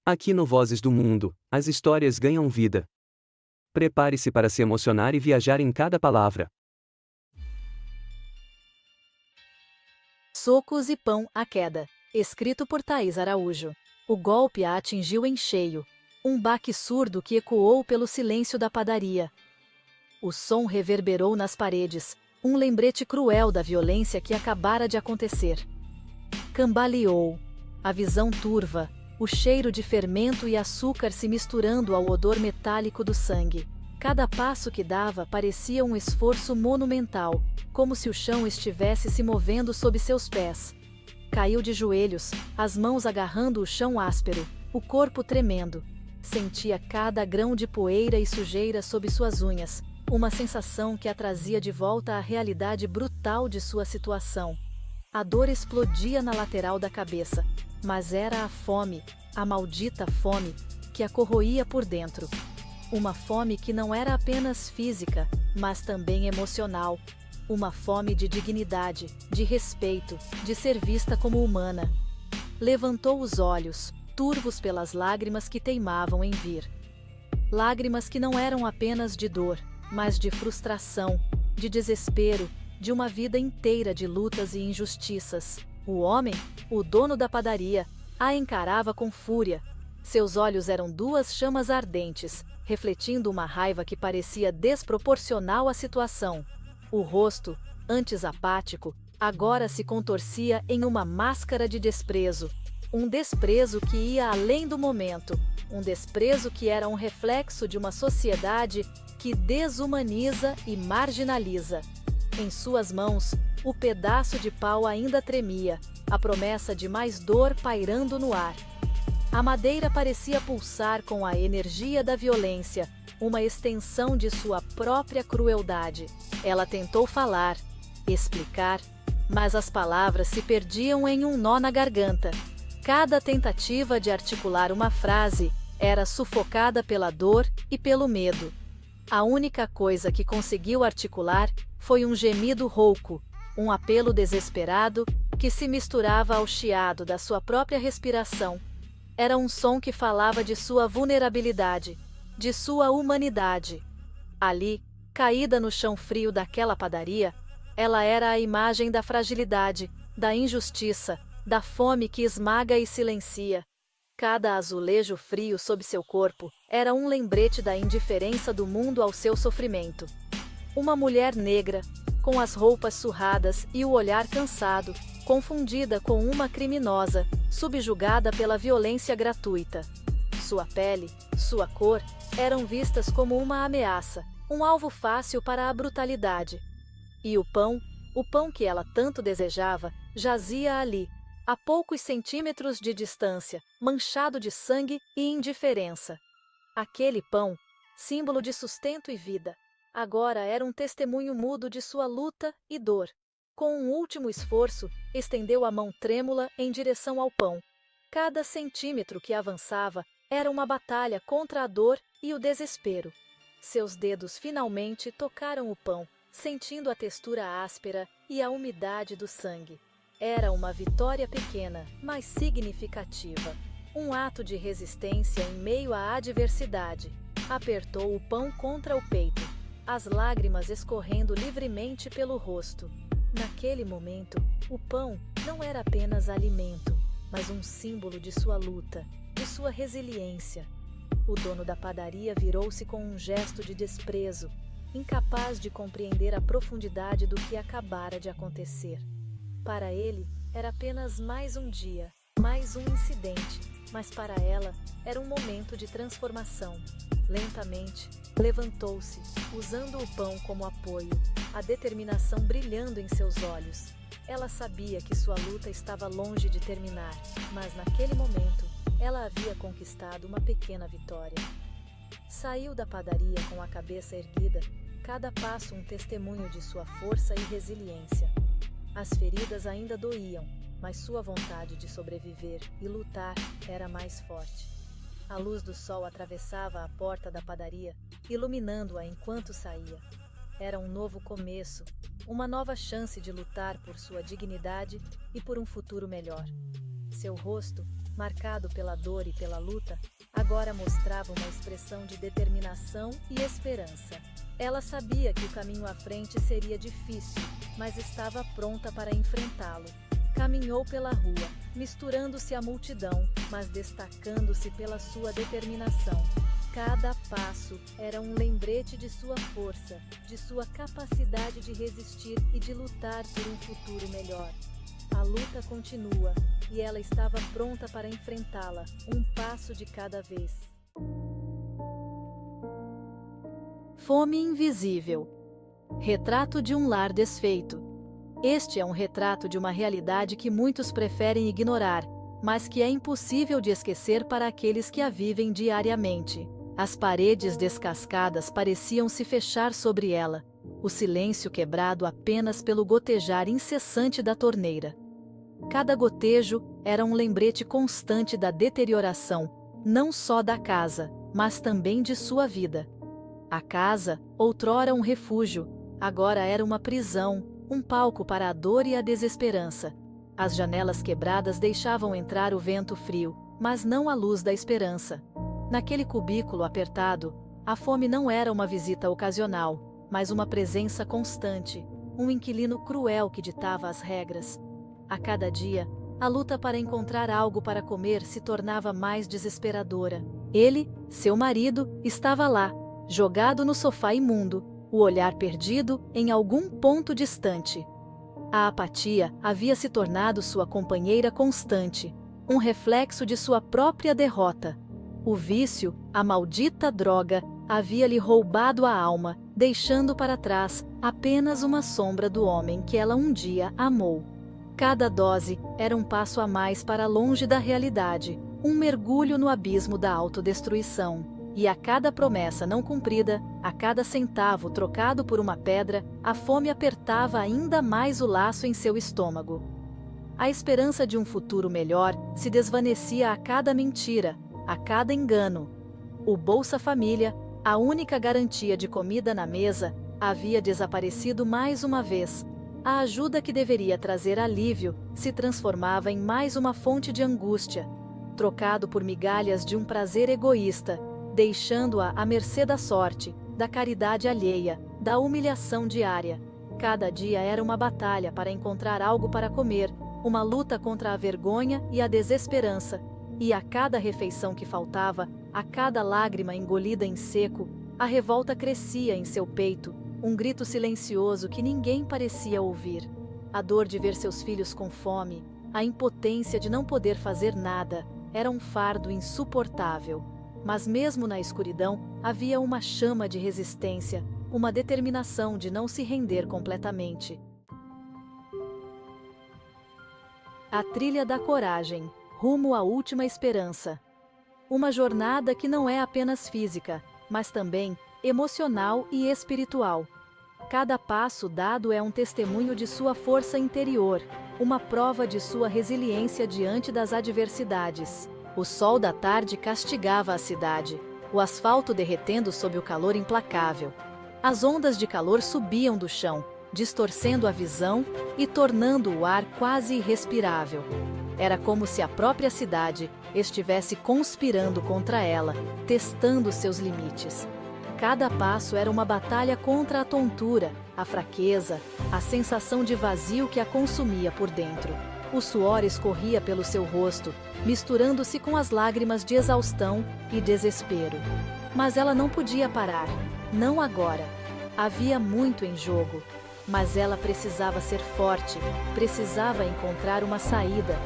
Aqui no Vozes do Mundo, as histórias ganham vida. Prepare-se para se emocionar e viajar em cada palavra. Socos e pão à queda. Escrito por Thaís Araújo. O golpe a atingiu em cheio. Um baque surdo que ecoou pelo silêncio da padaria. O som reverberou nas paredes, um lembrete cruel da violência que acabara de acontecer. Cambaleou. A visão turva, o cheiro de fermento e açúcar se misturando ao odor metálico do sangue. Cada passo que dava parecia um esforço monumental, como se o chão estivesse se movendo sob seus pés. Caiu de joelhos, as mãos agarrando o chão áspero, o corpo tremendo. Sentia cada grão de poeira e sujeira sob suas unhas, uma sensação que a trazia de volta à realidade brutal de sua situação. A dor explodia na lateral da cabeça, mas era a fome, a maldita fome, que a corroía por dentro. Uma fome que não era apenas física, mas também emocional. Uma fome de dignidade, de respeito, de ser vista como humana. Levantou os olhos, turvos pelas lágrimas que teimavam em vir. Lágrimas que não eram apenas de dor, mas de frustração, de desespero, de uma vida inteira de lutas e injustiças. O homem, o dono da padaria, a encarava com fúria. Seus olhos eram duas chamas ardentes, refletindo uma raiva que parecia desproporcional à situação. O rosto, antes apático, agora se contorcia em uma máscara de desprezo. Um desprezo que ia além do momento. Um desprezo que era um reflexo de uma sociedade que desumaniza e marginaliza. Em suas mãos, o pedaço de pau ainda tremia, a promessa de mais dor pairando no ar. A madeira parecia pulsar com a energia da violência, uma extensão de sua própria crueldade. Ela tentou falar, explicar, mas as palavras se perdiam em um nó na garganta. Cada tentativa de articular uma frase era sufocada pela dor e pelo medo. A única coisa que conseguiu articular foi um gemido rouco, um apelo desesperado que se misturava ao chiado da sua própria respiração. Era um som que falava de sua vulnerabilidade, de sua humanidade. Ali, caída no chão frio daquela padaria, ela era a imagem da fragilidade, da injustiça, da fome que esmaga e silencia. Cada azulejo frio sob seu corpo era um lembrete da indiferença do mundo ao seu sofrimento. Uma mulher negra, com as roupas surradas e o olhar cansado, confundida com uma criminosa, subjugada pela violência gratuita. Sua pele, sua cor, eram vistas como uma ameaça, um alvo fácil para a brutalidade. E o pão que ela tanto desejava, jazia ali, a poucos centímetros de distância, manchado de sangue e indiferença. Aquele pão, símbolo de sustento e vida, agora era um testemunho mudo de sua luta e dor. Com um último esforço, estendeu a mão trêmula em direção ao pão. Cada centímetro que avançava era uma batalha contra a dor e o desespero. Seus dedos finalmente tocaram o pão, sentindo a textura áspera e a umidade do sangue. Era uma vitória pequena, mas significativa. Um ato de resistência em meio à adversidade. Apertou o pão contra o peito, as lágrimas escorrendo livremente pelo rosto. Naquele momento, o pão não era apenas alimento, mas um símbolo de sua luta, de sua resiliência. O dono da padaria virou-se com um gesto de desprezo, incapaz de compreender a profundidade do que acabara de acontecer. Para ele, era apenas mais um dia, mais um incidente, mas para ela, era um momento de transformação. Lentamente, levantou-se, usando o pão como apoio, a determinação brilhando em seus olhos. Ela sabia que sua luta estava longe de terminar, mas naquele momento, ela havia conquistado uma pequena vitória. Saiu da padaria com a cabeça erguida, cada passo um testemunho de sua força e resiliência. As feridas ainda doíam, mas sua vontade de sobreviver e lutar era mais forte. A luz do sol atravessava a porta da padaria, iluminando-a enquanto saía. Era um novo começo, uma nova chance de lutar por sua dignidade e por um futuro melhor. Seu rosto, marcado pela dor e pela luta, agora mostrava uma expressão de determinação e esperança. Ela sabia que o caminho à frente seria difícil, mas estava pronta para enfrentá-lo. Caminhou pela rua, misturando-se à multidão, mas destacando-se pela sua determinação. Cada passo era um lembrete de sua força, de sua capacidade de resistir e de lutar por um futuro melhor. A luta continua, e ela estava pronta para enfrentá-la, um passo de cada vez. Fome invisível. Retrato de um lar desfeito. Este é um retrato de uma realidade que muitos preferem ignorar, mas que é impossível de esquecer para aqueles que a vivem diariamente. As paredes descascadas pareciam se fechar sobre ela, o silêncio quebrado apenas pelo gotejar incessante da torneira. Cada gotejo era um lembrete constante da deterioração, não só da casa, mas também de sua vida. A casa, outrora um refúgio, agora era uma prisão, um palco para a dor e a desesperança. As janelas quebradas deixavam entrar o vento frio, mas não a luz da esperança. Naquele cubículo apertado, a fome não era uma visita ocasional, mas uma presença constante, um inquilino cruel que ditava as regras. A cada dia, a luta para encontrar algo para comer se tornava mais desesperadora. Ele, seu marido, estava lá, jogado no sofá imundo, o olhar perdido em algum ponto distante. A apatia havia se tornado sua companheira constante, um reflexo de sua própria derrota. O vício, a maldita droga, havia-lhe roubado a alma, deixando para trás apenas uma sombra do homem que ela um dia amou. Cada dose era um passo a mais para longe da realidade, um mergulho no abismo da autodestruição. E a cada promessa não cumprida, a cada centavo trocado por uma pedra, a fome apertava ainda mais o laço em seu estômago. A esperança de um futuro melhor se desvanecia a cada mentira, a cada engano. O Bolsa Família, a única garantia de comida na mesa, havia desaparecido mais uma vez. A ajuda que deveria trazer alívio se transformava em mais uma fonte de angústia, trocado por migalhas de um prazer egoísta, deixando-a à mercê da sorte, da caridade alheia, da humilhação diária. Cada dia era uma batalha para encontrar algo para comer, uma luta contra a vergonha e a desesperança. E a cada refeição que faltava, a cada lágrima engolida em seco, a revolta crescia em seu peito, um grito silencioso que ninguém parecia ouvir. A dor de ver seus filhos com fome, a impotência de não poder fazer nada, era um fardo insuportável. Mas mesmo na escuridão, havia uma chama de resistência, uma determinação de não se render completamente. A trilha da coragem, rumo à última esperança. Uma jornada que não é apenas física, mas também emocional e espiritual. Cada passo dado é um testemunho de sua força interior, uma prova de sua resiliência diante das adversidades. O sol da tarde castigava a cidade, o asfalto derretendo sob o calor implacável. As ondas de calor subiam do chão, distorcendo a visão e tornando o ar quase irrespirável. Era como se a própria cidade estivesse conspirando contra ela, testando seus limites. Cada passo era uma batalha contra a tontura, a fraqueza, a sensação de vazio que a consumia por dentro. O suor escorria pelo seu rosto, misturando-se com as lágrimas de exaustão e desespero. Mas ela não podia parar, não agora. Havia muito em jogo, mas ela precisava ser forte, precisava encontrar uma saída.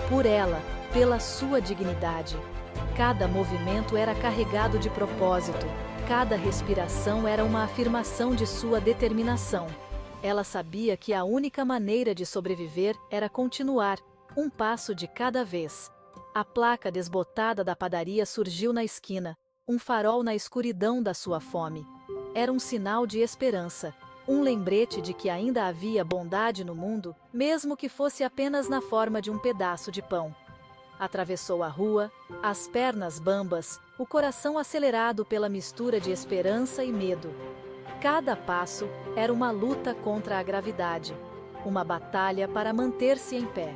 Por ela, pela sua dignidade. Cada movimento era carregado de propósito, cada respiração era uma afirmação de sua determinação. Ela sabia que a única maneira de sobreviver era continuar, um passo de cada vez. A placa desbotada da padaria surgiu na esquina, um farol na escuridão da sua fome. Era um sinal de esperança, um lembrete de que ainda havia bondade no mundo, mesmo que fosse apenas na forma de um pedaço de pão. Atravessou a rua, as pernas bambas, o coração acelerado pela mistura de esperança e medo. Cada passo era uma luta contra a gravidade, uma batalha para manter-se em pé.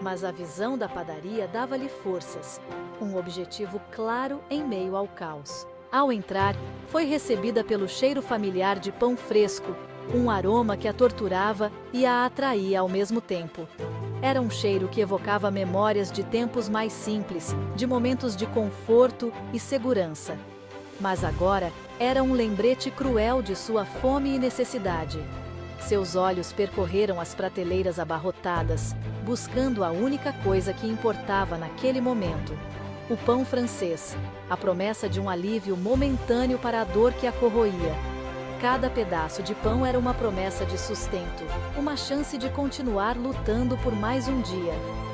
Mas a visão da padaria dava-lhe forças, um objetivo claro em meio ao caos. Ao entrar, foi recebida pelo cheiro familiar de pão fresco, um aroma que a torturava e a atraía ao mesmo tempo. Era um cheiro que evocava memórias de tempos mais simples, de momentos de conforto e segurança. Mas agora era um lembrete cruel de sua fome e necessidade. Seus olhos percorreram as prateleiras abarrotadas, buscando a única coisa que importava naquele momento: o pão francês, a promessa de um alívio momentâneo para a dor que a corroía. Cada pedaço de pão era uma promessa de sustento, uma chance de continuar lutando por mais um dia.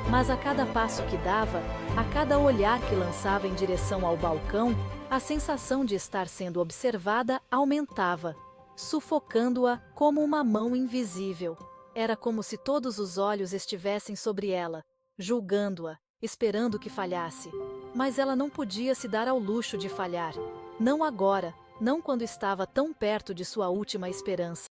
Mas a cada passo que dava, a cada olhar que lançava em direção ao balcão, a sensação de estar sendo observada aumentava, sufocando-a como uma mão invisível. Era como se todos os olhos estivessem sobre ela, julgando-a, esperando que falhasse. Mas ela não podia se dar ao luxo de falhar. Não agora, não quando estava tão perto de sua última esperança.